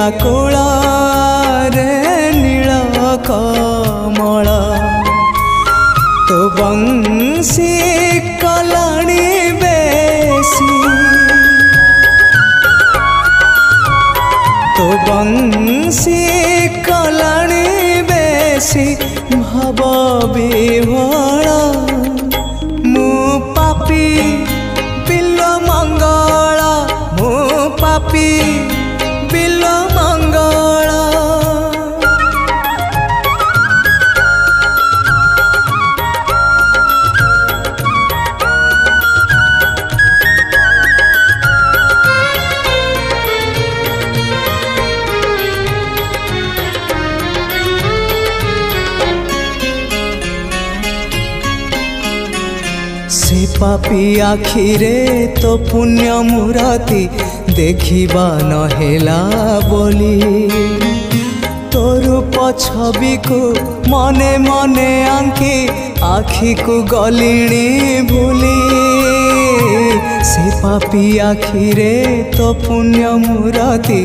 आकुल रे नील कमल तो बंसी कलाणी बेसी तो बंसी कलाणी बेसी भाव विभोल मु पापी बिल मंगल मु पापी बिल मंगल से पापी आखिरे तो पुण्य मूर्ति देखिबा नहेला बोली तो रूप छवि को मने मने आंकी आखि को गलिणी भूली से पापी आखिरे तो पुण्य मूर्ति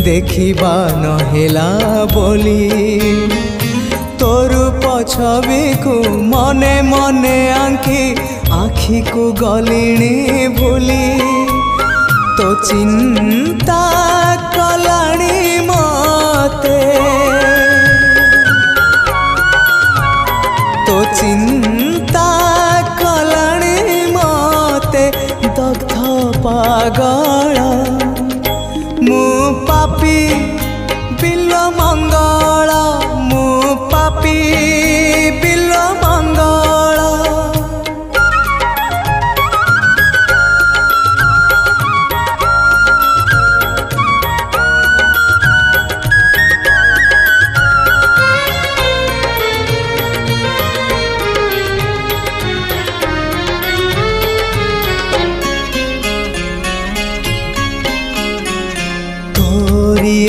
देखिबा नहेला बोली तो रूप छवि को मने मने आंकी आखि को गलिणी भूली तो चिंता कलाणी मते तो चिंता कलाणी मते दग्ध पागल मु पापी बिल मंगल मु पापी बिल मंगल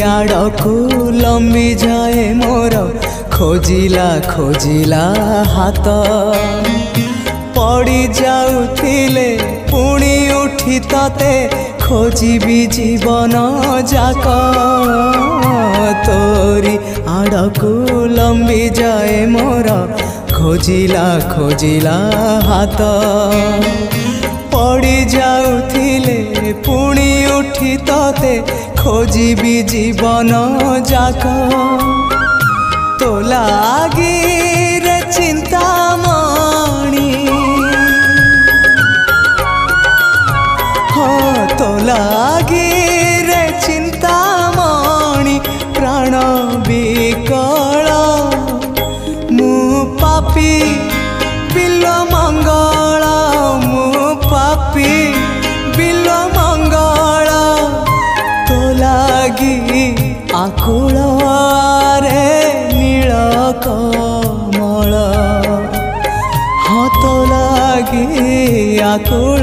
आड़कू लंबी जाए मोर खोजिला खोजिला हाथ पड़ी जाउथिले पुणी उठी तते खोजिबी जीवन जाक तोरी आड़कू लंबी जाए मोर खोजिला खोजिला हाथ पड़ी जाउथिले पुणी उठी तते खोजिबी जीवन जाक तो लागी रे चिंतामणि हाँ तो लागी रे चिंतामणि प्राण विकल मु पापी बिल मंगल मु पापी बिल मंगल तो लागी आकुल रे नील कमल हाँ तो लागी आकुल